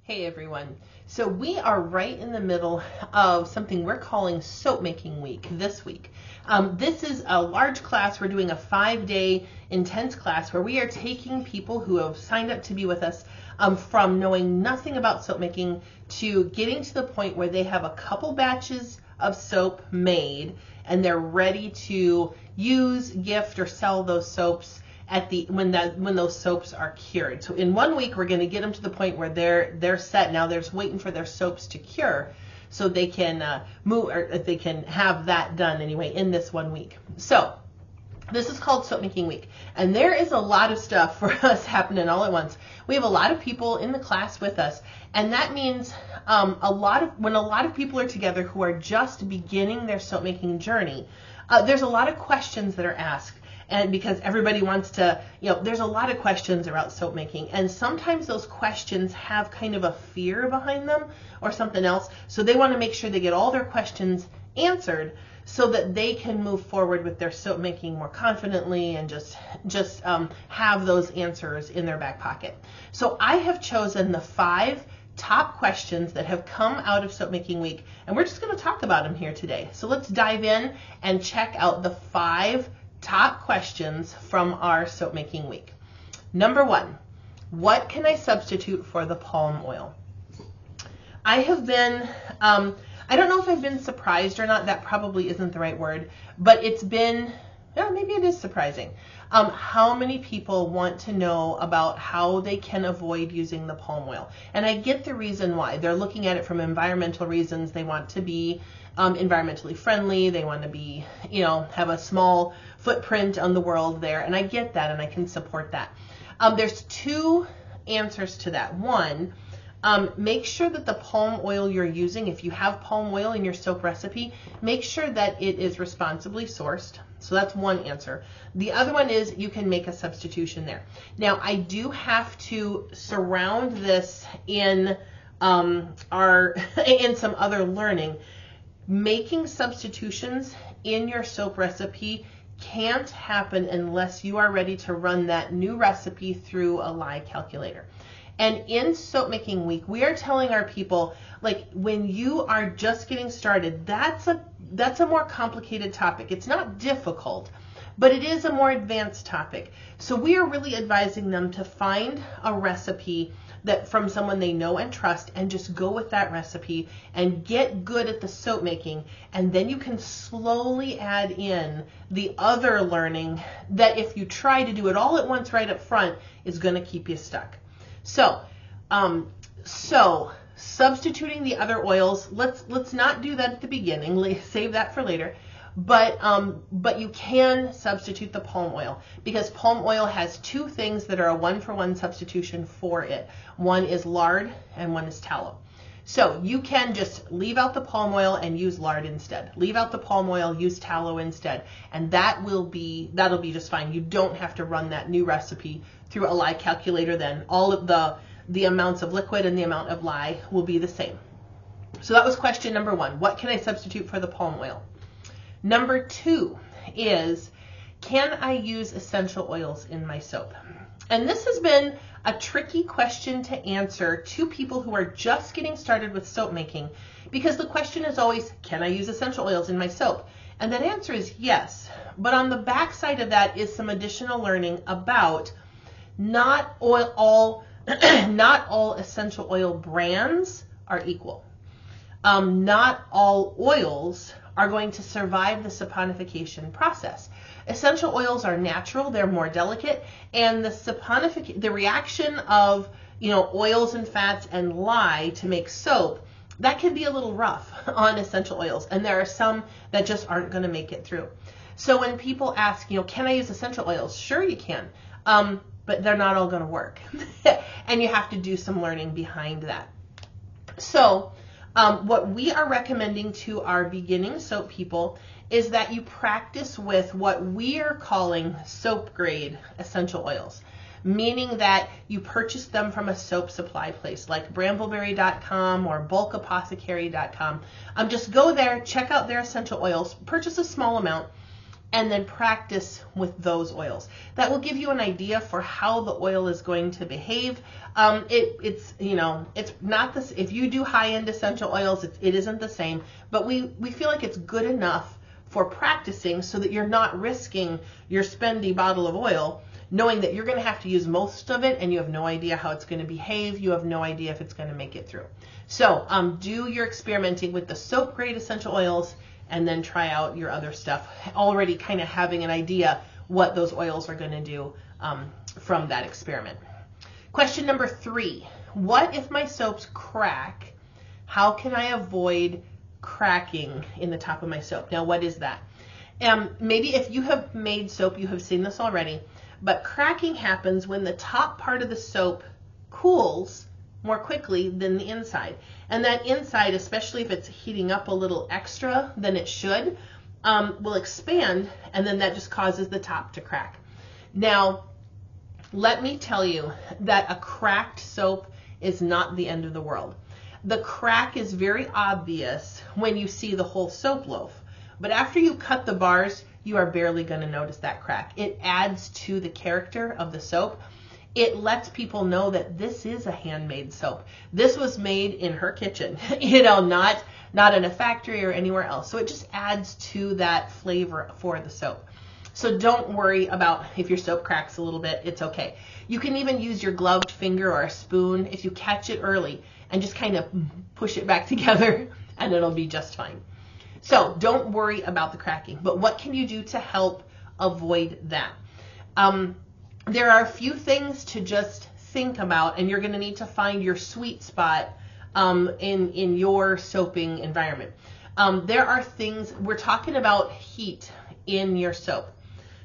Hey everyone. So we are right in the middle of something we're calling Soap Making Week this week. This is a large class. We're doing a 5-day intense class where we are taking people who have signed up to be with us from knowing nothing about soap making to getting to the point where they have a couple batches of soap made and they're ready to use, gift, or sell those soaps when those soaps are cured. So in 1 week, we're going to get them to the point where they're set. Now they're just waiting for their soaps to cure so they can move, or they can have that done anyway in this 1 week. So this is called Soap Making Week, and there is a lot of stuff for us happening all at once. We have a lot of people in the class with us, and that means when a lot of people are together who are just beginning their soap making journey, there's a lot of questions that are asked. And because everybody wants to, there's a lot of questions about soap making, and sometimes those questions have kind of a fear behind them or something else. So they want to make sure they get all their questions answered so that they can move forward with their soap making more confidently and just have those answers in their back pocket. So I have chosen the 5 top questions that have come out of Soap Making Week, and we're just going to talk about them here today. So let's dive in and check out the 5 top questions from our Soap Making Week. Number 1, what can I substitute for the palm oil? I have been, I don't know if I've been surprised or not, that probably isn't the right word, but it's been, maybe it is surprising, how many people want to know about how they can avoid using the palm oil. And I get the reason why. They're looking at it from environmental reasons. They want to be environmentally friendly. They want to be, have a small footprint on the world there. And I get that, and I can support that. There's 2 answers to that. One, make sure that the palm oil you're using, if you have palm oil in your soap recipe, make sure that it is responsibly sourced. So that's one answer. The other one is you can make a substitution there. Now, I do have to surround this in in some other learning. Making substitutions in your soap recipe can't happen unless you are ready to run that new recipe through a lye calculator. And in Soap Making Week, we are telling our people, like, when you are just getting started, that's a more complicated topic. It's not difficult, but it is a more advanced topic. So we are really advising them to find a recipe that from someone they know and trust, and just go with that recipe and get good at the soap making, and then you can slowly add in the other learning that if you try to do it all at once right up front is going to keep you stuck. So substituting the other oils, let's not do that at the beginning. Save that for later. But you can substitute the palm oil, because palm oil has 2 things that are a 1-for-1 substitution for it. One is lard and one is tallow. So you can just leave out the palm oil and use lard instead. Leave out the palm oil, use tallow instead, and that'll be just fine. You don't have to run that new recipe through a lye calculator then. All of the amounts of liquid and the amount of lye will be the same. So that was question number 1. What can I substitute for the palm oil? Number 2 is, can I use essential oils in my soap? And this has been a tricky question to answer to people who are just getting started with soap making, because the question is always, can I use essential oils in my soap? And that answer is yes. But on the back side of that is some additional learning about not all essential oil brands are equal. Not all oils are going to survive the saponification process. Essential oils are natural, they're more delicate, and the reaction of oils and fats and lye to make soap, that can be a little rough on essential oils, and there are some that just aren't going to make it through. So when people ask, can I use essential oils? Sure you can, but they're not all going to work, and you have to do some learning behind that. So what we are recommending to our beginning soap people is that you practice with what we are calling soap grade essential oils, meaning that you purchase them from a soap supply place like brambleberry.com or bulkapothecary.com. Just go there, check out their essential oils, purchase a small amount, and then practice with those oils. That will give you an idea for how the oil is going to behave. It's not this. If you do high-end essential oils, it isn't the same. But we feel like it's good enough for practicing so that you're not risking your spendy bottle of oil, knowing that you're going to have to use most of it and you have no idea how it's going to behave. You have no idea if it's going to make it through. So do your experimenting with the soap grade essential oils and then try out your other stuff, already kind of having an idea what those oils are going to do from that experiment. Question number 3, what if my soaps crack? How can I avoid cracking in the top of my soap? Now, what is that? Maybe if you have made soap, you have seen this already, but cracking happens when the top part of the soap cools more quickly than the inside. And that inside, especially if it's heating up a little extra than it should, will expand, and then that just causes the top to crack. Now, let me tell you that a cracked soap is not the end of the world. The crack is very obvious when you see the whole soap loaf. But after you cut the bars, you are barely going to notice that crack. It adds to the character of the soap. It lets people know that this is a handmade soap. This was made in her kitchen, not in a factory or anywhere else. So it just adds to that flavor for the soap. So don't worry about if your soap cracks a little bit. It's okay. You can even use your gloved finger or a spoon if you catch it early and just kind of push it back together and it'll be just fine. So don't worry about the cracking. But what can you do to help avoid that? There are a few things to just think about, and you're going to need to find your sweet spot in your soaping environment. There are things, we're talking about heat in your soap.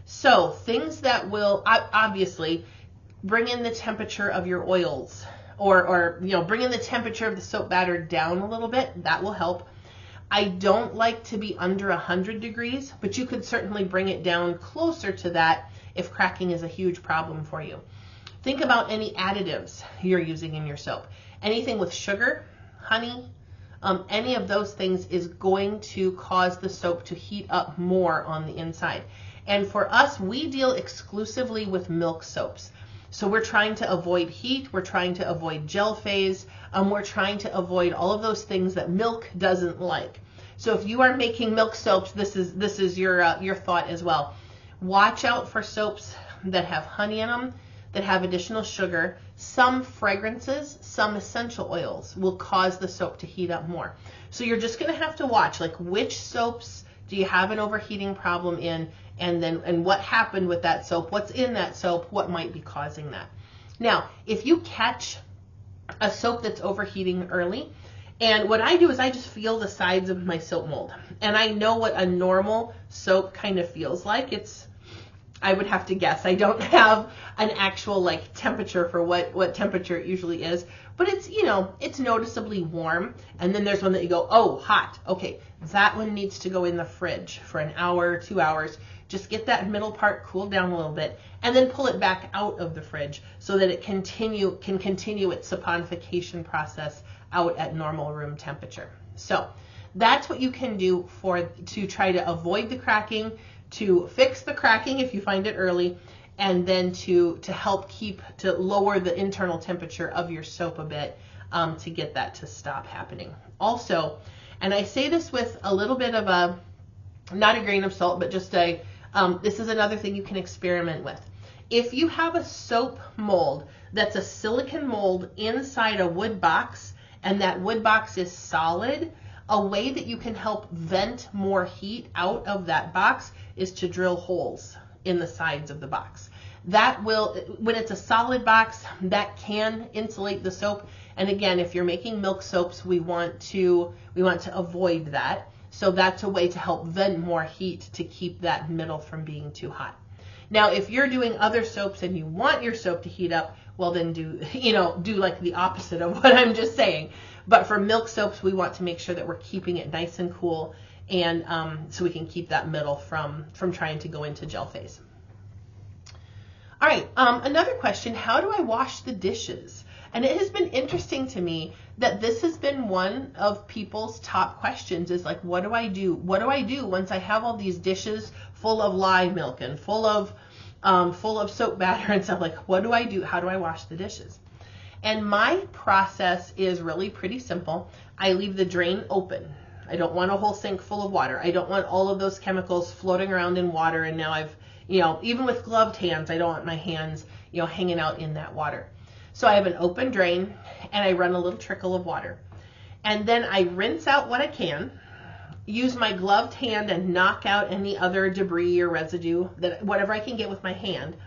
So things that will obviously bring in the temperature of your oils, or bring in the temperature of the soap batter down a little bit. That will help. I don't like to be under 100 degrees, but you could certainly bring it down closer to that if cracking is a huge problem for you. Think about any additives you're using in your soap. Anything with sugar, honey, any of those things is going to cause the soap to heat up more on the inside. And for us, we deal exclusively with milk soaps. So we're trying to avoid heat, we're trying to avoid gel phase, we're trying to avoid all of those things that milk doesn't like. So if you are making milk soaps, this is your thought as well. Watch out for soaps that have honey in them, that have additional sugar. Some fragrances, some essential oils will cause the soap to heat up more. So you're just going to have to watch, like, which soaps do you have an overheating problem in, and what happened with that soap, what's in that soap, what might be causing that. Now, if you catch a soap that's overheating early, and what I do is I just feel the sides of my soap mold, and I know what a normal soap kind of feels like. I would have to guess. I don't have an actual temperature for what temperature it usually is, but it's noticeably warm. And then there's one that you go, oh, hot. Okay, that one needs to go in the fridge for an hour, 2 hours. Just get that middle part cooled down a little bit, and then pull it back out of the fridge so that it can continue its saponification process out at normal room temperature. So that's what you can do to try to avoid the cracking, to fix the cracking if you find it early, and then to help to lower the internal temperature of your soap a bit to get that to stop happening. Also, and I say this with a little bit of not a grain of salt, but just this is another thing you can experiment with. If you have a soap mold that's a silicone mold inside a wood box, and that wood box is solid, a way that you can help vent more heat out of that box is to drill holes in the sides of the box. That will, when it's a solid box, that can insulate the soap. And again, if you're making milk soaps, we want to avoid that. So that's a way to help vent more heat to keep that middle from being too hot. Now, if you're doing other soaps and you want your soap to heat up, well then do like the opposite of what I'm just saying. But for milk soaps, we want to make sure that we're keeping it nice and cool, and so we can keep that middle from trying to go into gel phase. All right, another question, how do I wash the dishes? And it has been interesting to me that this has been one of people's top questions is like, what do I do? What do I do once I have all these dishes full of lye milk and full of soap batter and stuff? Like, what do I do? How do I wash the dishes? And my process is really pretty simple. I leave the drain open. I don't want a whole sink full of water. I don't want all of those chemicals floating around in water. And now I've, even with gloved hands, I don't want my hands, hanging out in that water. So I have an open drain and I run a little trickle of water. And then I rinse out what I can, use my gloved hand and knock out any other debris or residue, whatever I can get with my hand.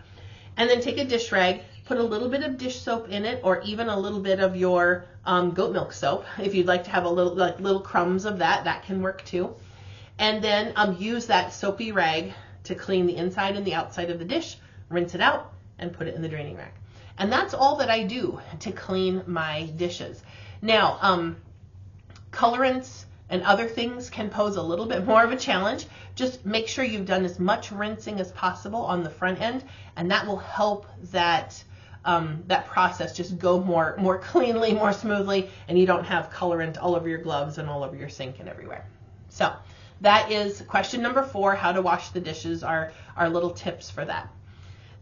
And then take a dish rag, put a little bit of dish soap in it, or even a little bit of your goat milk soap. If you'd like to have a little crumbs of that can work too. And then use that soapy rag to clean the inside and the outside of the dish, rinse it out, and put it in the draining rack. And that's all that I do to clean my dishes. Now, colorants and other things can pose a little bit more of a challenge. Just make sure you've done as much rinsing as possible on the front end, and that will help that process just go more cleanly, more smoothly, and you don't have colorant all over your gloves and all over your sink and everywhere. So that is question number 4, how to wash the dishes, are little tips for that.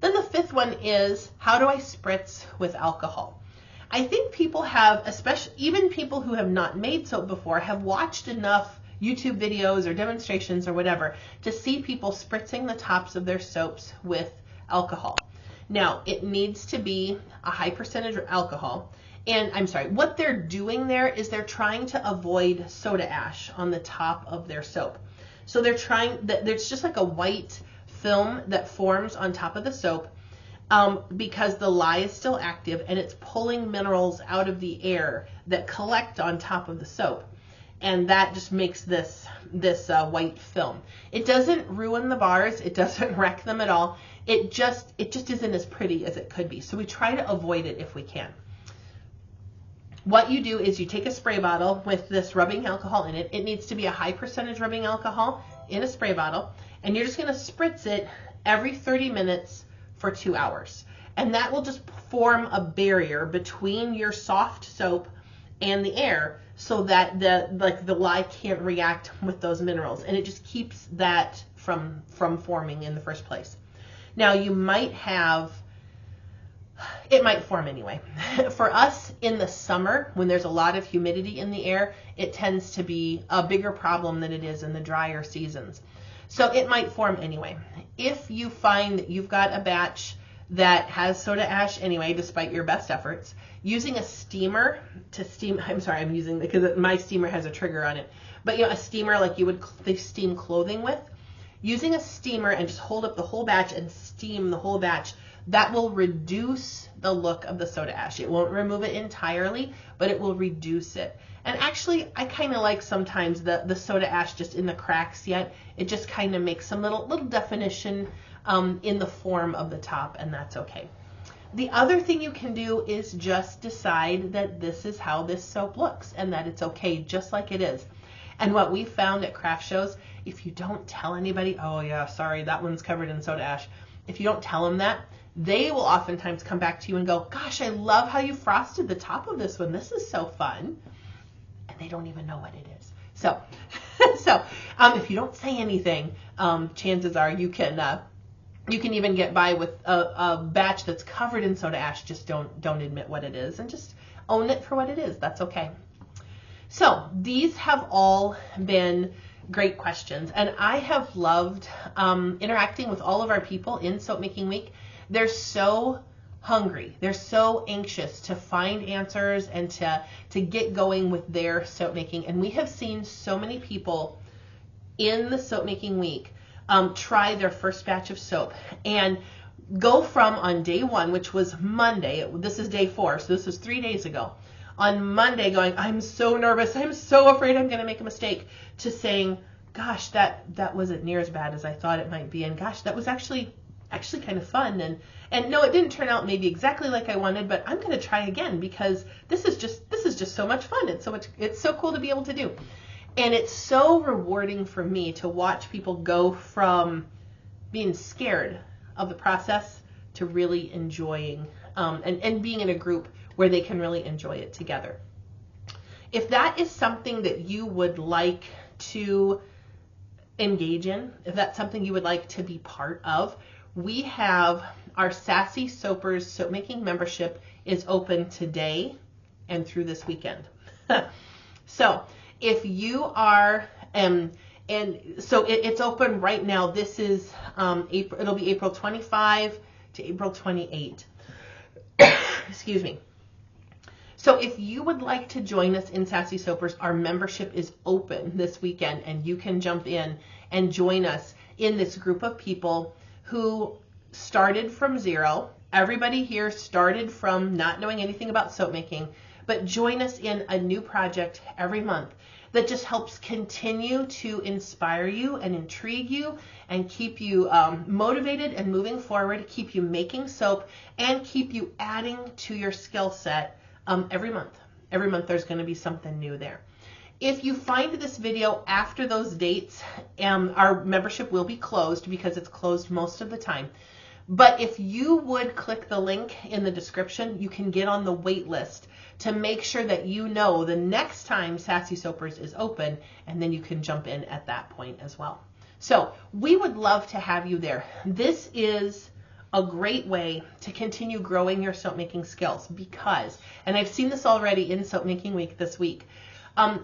Then the 5th one is, how do I spritz with alcohol? I think people have, especially even people who have not made soap before, have watched enough YouTube videos or demonstrations or whatever to see people spritzing the tops of their soaps with alcohol. Now, it needs to be a high percentage of alcohol. And I'm sorry, what they're doing there is they're trying to avoid soda ash on the top of their soap. So there's just like a white film that forms on top of the soap because the lye is still active and it's pulling minerals out of the air that collect on top of the soap. And that just makes this white film. It doesn't ruin the bars. It doesn't wreck them at all. It just isn't as pretty as it could be. So we try to avoid it if we can. What you do is you take a spray bottle with this rubbing alcohol in it. It needs to be a high percentage rubbing alcohol in a spray bottle. And you're just going to spritz it every 30 minutes for 2 hours. And that will just form a barrier between your soft soap and the air so that the lye can't react with those minerals. And it just keeps that from forming in the first place. Now you might have, it might form anyway. For us in the summer, when there's a lot of humidity in the air, it tends to be a bigger problem than it is in the drier seasons. So it might form anyway. If you find that you've got a batch that has soda ash anyway, despite your best efforts, using a steamer to steam, because my steamer has a trigger on it, but a steamer like you would steam clothing with, using a steamer and just hold up the whole batch and steam the whole batch, that will reduce the look of the soda ash. It won't remove it entirely, but it will reduce it. And actually, I kind of like sometimes the soda ash just in the cracks yet. It just kind of makes some little definition in the form of the top, and that's okay. The other thing you can do is just decide that this is how this soap looks and that it's okay just like it is. And what we found at craft shows, if you don't tell anybody, oh yeah, sorry, that one's covered in soda ash. If you don't tell them that, they will oftentimes come back to you and go, gosh, I love how you frosted the top of this one. This is so fun. And they don't even know what it is. So if you don't say anything, chances are you can even get by with a batch that's covered in soda ash. Just don't admit what it is and just own it for what it is. That's okay. So these have all been great questions, and I have loved interacting with all of our people in Soap Making Week. They're so hungry. They're so anxious to find answers and to get going with their soap making. And we have seen so many people in the Soap Making Week try their first batch of soap and go from on day 1, which was Monday, this is day 4, so this was 3 days ago, on Monday going, I'm so nervous, I'm so afraid I'm going to make a mistake, to saying, gosh, that wasn't near as bad as I thought it might be, and gosh, that was actually kind of fun, and no, it didn't turn out maybe exactly like I wanted, but I'm going to try again because this is just so much fun. It's so cool to be able to do. And it's so rewarding for me to watch people go from being scared of the process to really enjoying and being in a group where they can really enjoy it together. If that is something that you would like to engage in, if that's something you would like to be part of, we have our Sassy Soapers Soap Making membership is open today and through this weekend. So if you are, and so it's open right now. This is April. It'll be April 25 to April 28. Excuse me. So if you would like to join us in Sassy Soapers, our membership is open this weekend, and you can jump in and join us in this group of people who started from zero. Everybody here started from not knowing anything about soap making, but join us in a new project every month that just helps continue to inspire you and intrigue you and keep you motivated and moving forward, keep you making soap, and keep you adding to your skill set every month. Every month there's going to be something new there. If you find this video after those dates, our membership will be closed because it's closed most of the time. But if you would click the link in the description, you can get on the wait list to make sure that you know the next time Sassy Soapers is open, and then you can jump in at that point as well. So we would love to have you there. This is a great way to continue growing your soap making skills because, and I've seen this already in Soap Making Week this week,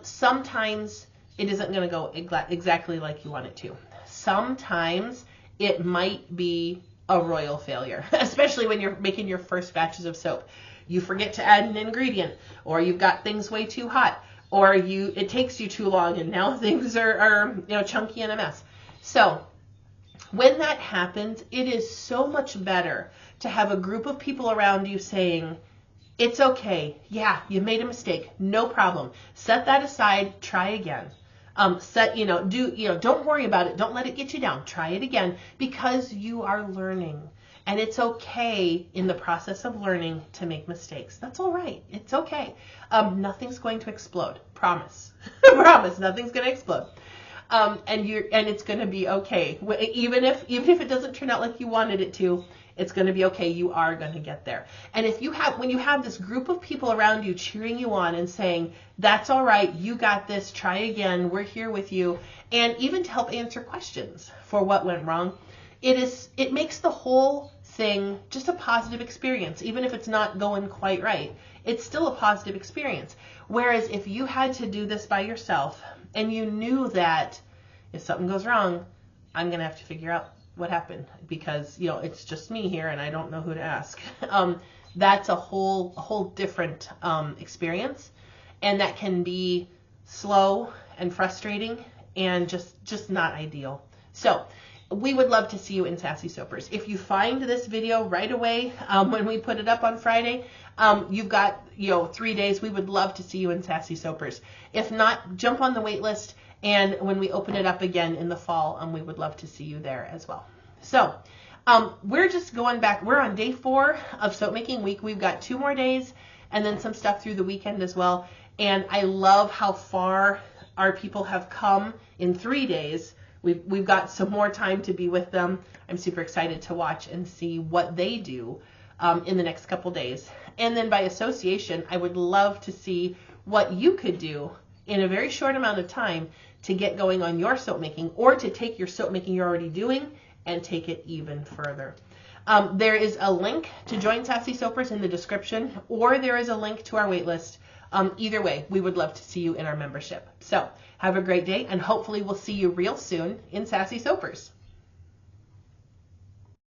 sometimes it isn't going to go exactly like you want it to. Sometimes it might be a royal failure, especially when you're making your first batches of soap. You forget to add an ingredient, or you've got things way too hot, or it takes you too long, and now things are chunky and a mess. So when that happens, it is so much better to have a group of people around you saying, it's okay. Yeah, you made a mistake. No problem. Set that aside. Try again. Don't worry about it. Don't let it get you down. Try it again because you are learning. And it's okay in the process of learning to make mistakes. That's all right. It's okay. Nothing's going to explode. Promise. Promise. Nothing's going to explode. And it's going to be okay. Even if it doesn't turn out like you wanted it to, it's going to be okay. You are going to get there. And when you have this group of people around you cheering you on and saying, that's all right, you got this, try again, we're here with you, and even to help answer questions for what went wrong, it makes the whole thing just a positive experience. Even if it's not going quite right, it's still a positive experience. Whereas if you had to do this by yourself and you knew that if something goes wrong, I'm going to have to figure out what happened because it's just me here and I don't know who to ask. That's a whole different experience, and that can be slow and frustrating and just not ideal. So we would love to see you in Sassy Soapers. If you find this video right away when we put it up on Friday, you've got 3 days. We would love to see you in Sassy Soapers. If not, jump on the wait list. And when we open it up again in the fall, we would love to see you there as well. So we're just going back. We're on day 4 of Soap Making Week. We've got 2 more days and then some stuff through the weekend as well. And I love how far our people have come in 3 days. We've got some more time to be with them. I'm super excited to watch and see what they do in the next couple days. And then by association, I would love to see what you could do in a very short amount of time to get going on your soap making, or to take your soap making you're already doing and take it even further. There is a link to join Sassy Soapers in the description, or there is a link to our wait list. Either way, we would love to see you in our membership. So have a great day, and hopefully we'll see you real soon in Sassy Soapers.